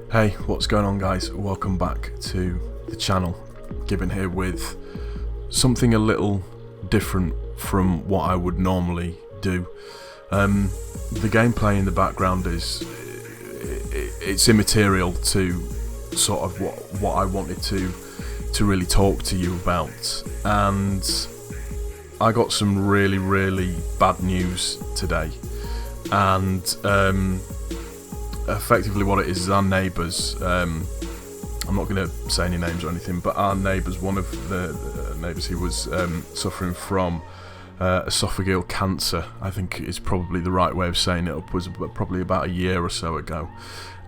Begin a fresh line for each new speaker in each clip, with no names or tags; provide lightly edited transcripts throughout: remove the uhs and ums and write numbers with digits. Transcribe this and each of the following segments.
Hey, what's going on, guys? Welcome back to the channel. Given here with something a little different from what I would normally do. The gameplay in the background it's immaterial to sort of what I wanted to really talk to you about, and I got some really bad news today, and effectively what it is our neighbours, I'm not going to say any names or anything, but our neighbours, one of the neighbours who was suffering from esophageal cancer, I think is probably the right way of saying it, was probably about a year or so ago,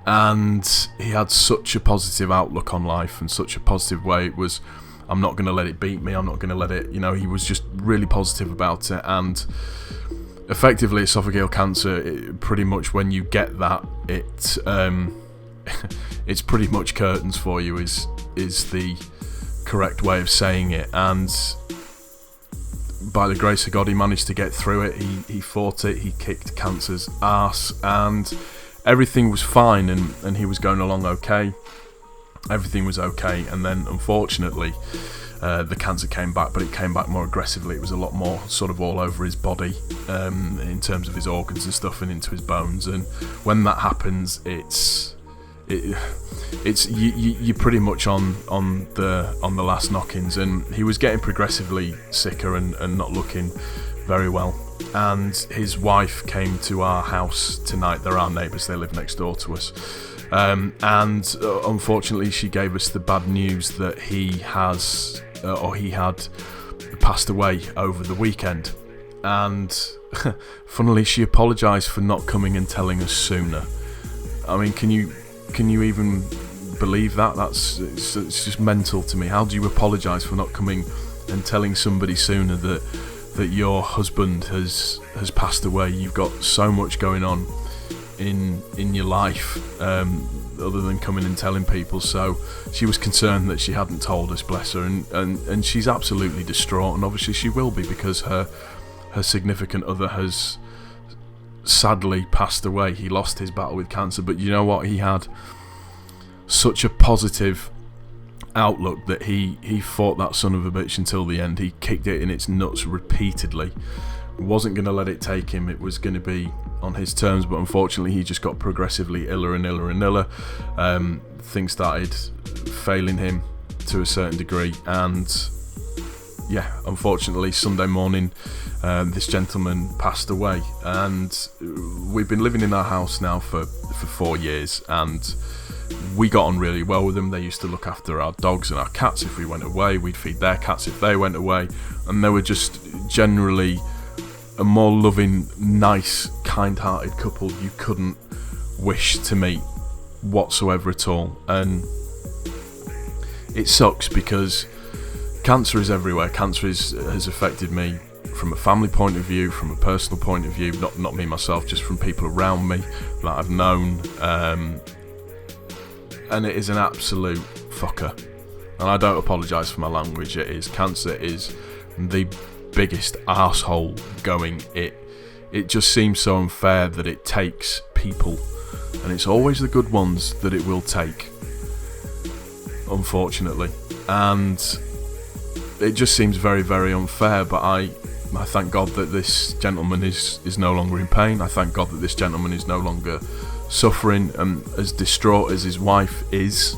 and he had such a positive outlook on life and such a positive way. It was, I'm not going to let it beat me, I'm not going to let it, he was just really positive about it. And effectively, esophageal cancer, pretty much when you get that, it's pretty much curtains for you, is the correct way of saying it. And by the grace of God, he managed to get through it. He fought it, he kicked cancer's ass, and everything was fine, and he was going along okay. Everything was okay, and then unfortunately the cancer came back, but it came back more aggressively. It was a lot more sort of all over his body, in terms of his organs and stuff, and into his bones. And when that happens, you're pretty much on the last knockings. And he was getting progressively sicker and not looking very well. And his wife came to our house tonight. They're our neighbours, they live next door to us. And unfortunately, she gave us the bad news that he had passed away over the weekend. And funnily, she apologised for not coming and telling us sooner. I mean, can you even believe that? It's just mental to me. How do you apologise for not coming and telling somebody sooner that your husband has passed away? You've got so much going on in your life, other than coming and telling people. So she was concerned that she hadn't told us, bless her, and she's absolutely distraught, and obviously she will be, because her significant other has sadly passed away. He lost his battle with cancer, but you know what, he had such a positive outlook that he fought that son of a bitch until the end. He kicked it in its nuts repeatedly, wasn't going to let it take him. It was going to be on his terms, but unfortunately he just got progressively iller and iller. Things started failing him to a certain degree, and yeah, unfortunately Sunday morning this gentleman passed away. And we've been living in our house now for 4 years, and we got on really well with them. They used to look after our dogs and our cats if we went away. We'd feed their cats if they went away, and they were just generally a more loving, nice, kind-hearted couple you couldn't wish to meet whatsoever at all. And it sucks because cancer is everywhere. Cancer has affected me from a family point of view, from a personal point of view, not me myself, just from people around me that I've known, and it is an absolute fucker. And I don't apologise for my language. It is. Cancer is the biggest arsehole going. It just seems so unfair that it takes people, and it's always the good ones that it will take, unfortunately. And it just seems very unfair. But I thank God that this gentleman is no longer in pain. I thank God that this gentleman is no longer suffering, and as distraught as his wife is,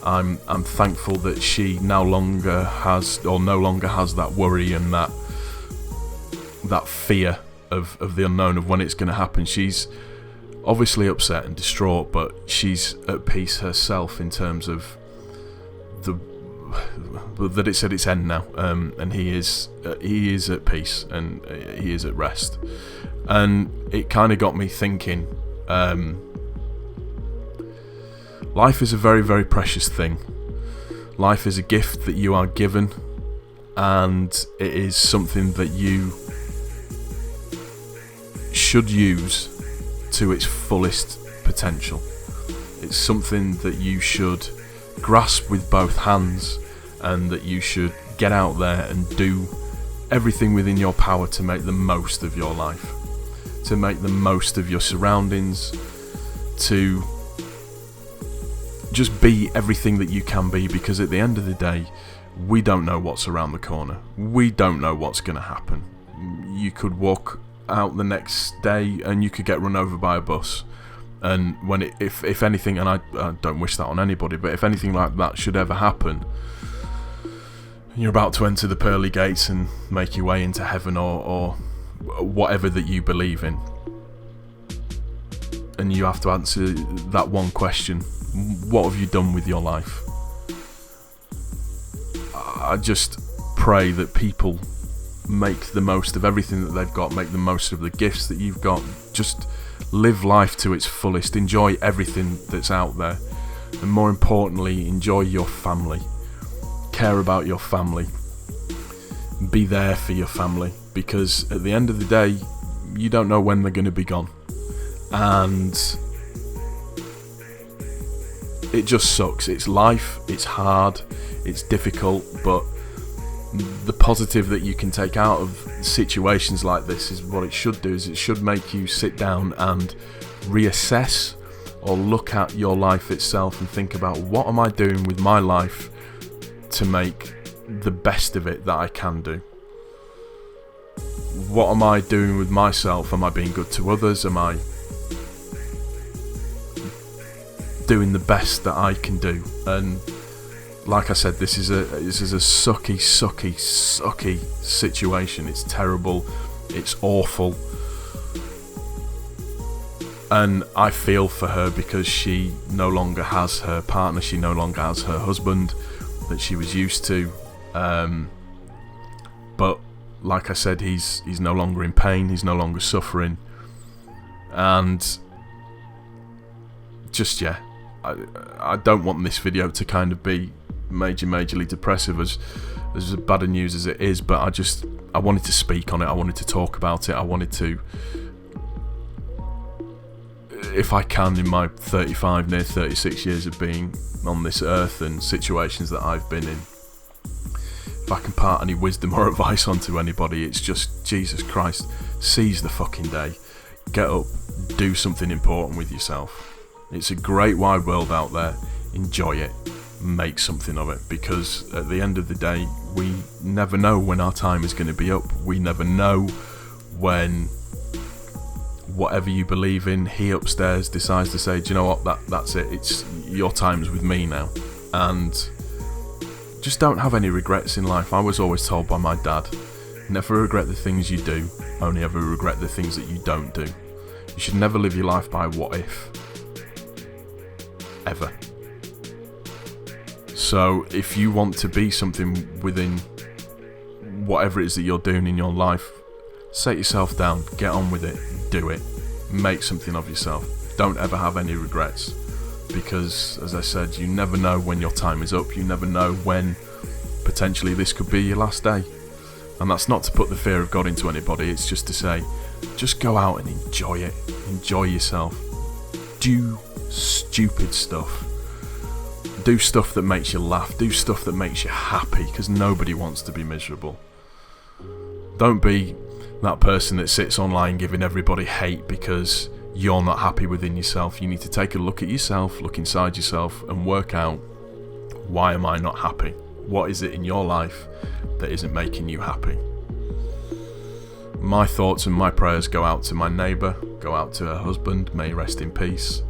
I'm thankful that she no longer has that worry and that fear of the unknown of when it's going to happen. She's obviously upset and distraught, but she's at peace herself in terms of that it's at its end now, and he is at peace, and he is at rest. And it kind of got me thinking, life is a very precious thing. Life is a gift that you are given, and it is something that you should use to its fullest potential. It's something that you should grasp with both hands, and that you should get out there and do everything within your power to make the most of your life, to make the most of your surroundings, to just be everything that you can be, because at the end of the day, we don't know what's around the corner. We don't know what's going to happen. You could walk out the next day and you could get run over by a bus. And if anything, and I don't wish that on anybody, but if anything like that should ever happen, you're about to enter the pearly gates and make your way into heaven or whatever that you believe in, and you have to answer that one question: what have you done with your life? I just pray that people make the most of everything that they've got, make the most of the gifts that you've got, just live life to its fullest, enjoy everything that's out there, and more importantly, enjoy your family, care about your family, be there for your family, because at the end of the day, you don't know when they're going to be gone, and it just sucks. It's life, it's hard, it's difficult, but the positive that you can take out of situations like this is what it should do, is it should make you sit down and reassess or look at your life itself and think about, what am I doing with my life to make the best of it that I can do? What am I doing with myself? Am I being good to others? Am I doing the best that I can do? And like I said, this is a sucky situation. It's terrible. It's awful. And I feel for her, because she no longer has her partner. She no longer has her husband that she was used to. But like I said, he's no longer in pain. He's no longer suffering. And just, yeah, I don't want this video to kind of be majorly depressive, as bad a news as it is, but I wanted to speak on it. I wanted to talk about it. I wanted to, if I can, in my 35, near 36 years of being on this earth and situations that I've been in, if I can part any wisdom or advice onto anybody, it's just, Jesus Christ, seize the fucking day, get up, do something important with yourself. It's a great wide world out there. Enjoy it, make something of it, because at the end of the day, we never know when our time is going to be up. We never know when whatever you believe in, he upstairs decides to say, do you know what, that's it, it's your time's with me now. And just don't have any regrets in life. I was always told by my dad, never regret the things you do, only ever regret the things that you don't do. You should never live your life by what if, ever. So if you want to be something within whatever it is that you're doing in your life, set yourself down, get on with it, do it, make something of yourself. Don't ever have any regrets, because as I said, you never know when your time is up. You never know when potentially this could be your last day. And that's not to put the fear of God into anybody, it's just to say, just go out and enjoy it, enjoy yourself, do stupid stuff. Do stuff that makes you laugh, do stuff that makes you happy, because nobody wants to be miserable. Don't be that person that sits online giving everybody hate because you're not happy within yourself. You need to take a look at yourself, look inside yourself, and work out, why am I not happy? What is it in your life that isn't making you happy? My thoughts and my prayers go out to my neighbour, go out to her husband, may he rest in peace.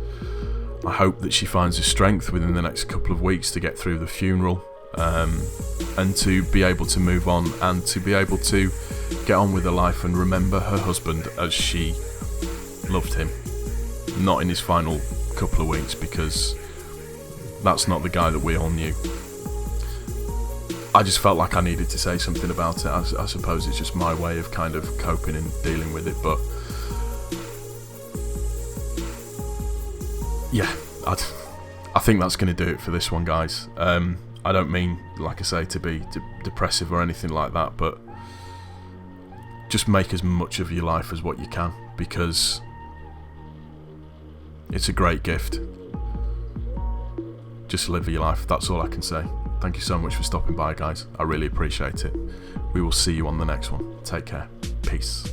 I hope that she finds the strength within the next couple of weeks to get through the funeral, and to be able to move on, and to be able to get on with her life and remember her husband as she loved him. Not in his final couple of weeks, because that's not the guy that we all knew. I just felt like I needed to say something about it. I suppose it's just my way of kind of coping and dealing with it, but yeah, I think that's going to do it for this one, guys. I don't mean, like I say, to be depressive or anything like that, but just make as much of your life as what you can, because it's a great gift. Just live your life, that's all I can say. Thank you so much for stopping by, guys. I really appreciate it. We will see you on the next one. Take care. Peace.